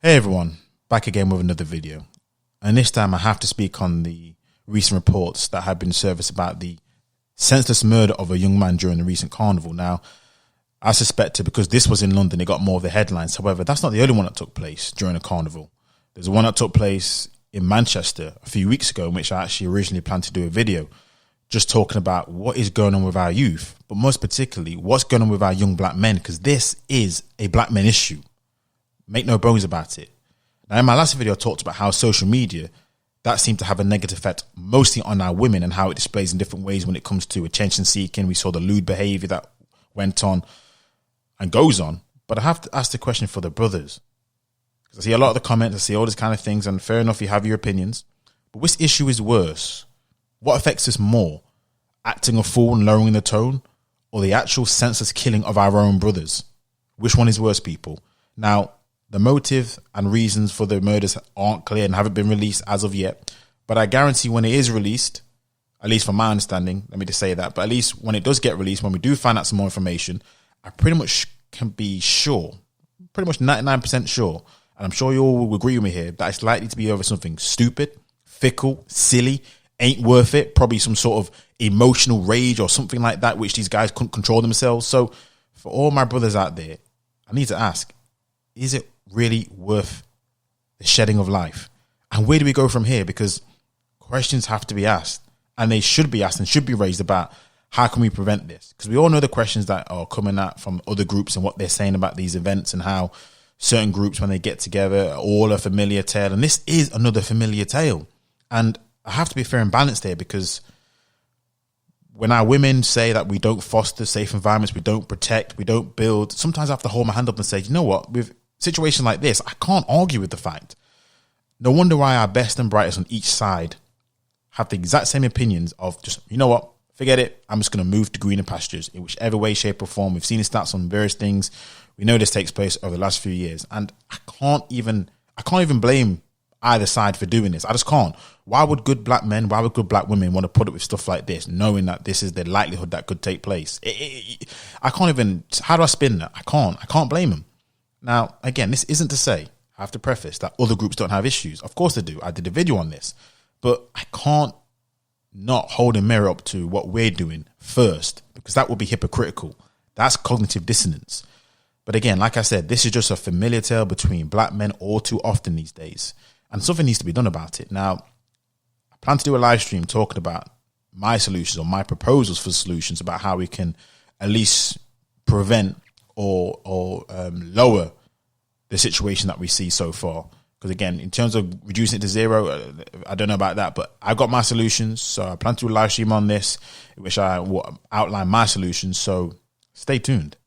Hey everyone, back again with another video. And this time I have to speak on the recent reports that have been surfaced about the senseless murder of a young man during the recent carnival. Now, I suspected because this was in London, it got more of the headlines. However, that's not the only one that took place during a carnival. There's one that took place in Manchester a few weeks ago, in which I actually originally planned to do a video just talking about what is going on with our youth, but most particularly what's going on with our young black men, because this is a black men issue. Make no bones about it. Now, in my last video, I talked about how social media, that seemed to have a negative effect mostly on our women and how it displays in different ways when it comes to attention seeking. We saw the lewd behavior that went on and goes on. But I have to ask the question for the brothers, because I see a lot of the comments, I see all these kind of things, and fair enough, you have your opinions. But which issue is worse? What affects us more? Acting a fool and lowering the tone, or the actual senseless killing of our own brothers? Which one is worse, people? Now, the motive and reasons for the murders aren't clear and haven't been released as of yet. But I guarantee when it is released, at least from my understanding, let me just say that, but at least when it does get released, when we do find out some more information, I pretty much can be sure, pretty much 99% sure, and I'm sure you all will agree with me here, that it's likely to be over something stupid, fickle, silly, ain't worth it, probably some sort of emotional rage or something like that, which these guys couldn't control themselves. So for all my brothers out there, I need to ask, is it really worth the shedding of life? And where do we go from here? Because questions have to be asked, and they should be asked and should be raised about how can we prevent this? Because we all know the questions that are coming out from other groups and what they're saying about these events and how certain groups, when they get together, are all a familiar tale. And this is another familiar tale. And I have to be fair and balanced there, because when our women say that we don't foster safe environments, we don't protect, we don't build, sometimes I have to hold my hand up and say, you know what, with situations like this, I can't argue with the fact. No wonder why our best and brightest on each side have the exact same opinions of just, you know what, forget it, I'm just going to move to greener pastures in whichever way, shape or form. We've seen the stats on various things. We know this takes place over the last few years, and I can't even blame either side for doing this. I just can't. Why would good black men, why would good black women want to put up with stuff like this, knowing that this is the likelihood that could take place? I can't even, how do I spin that? I can't blame them. Now, again, this isn't to say, I have to preface, that other groups don't have issues. Of course they do. I did a video on this. But I can't not hold a mirror up to what we're doing first, because that would be hypocritical. That's cognitive dissonance. But again, like I said, this is just a familiar tale between black men all too often these days. And something needs to be done about it. Now, I plan to do a live stream talking about my solutions or my proposals for solutions about how we can at least prevent or lower the situation that we see so far. Because again, in terms of reducing it to zero, I don't know about that, but I've got my solutions. So I plan to do a live stream on this, in which I will outline my solutions. So stay tuned.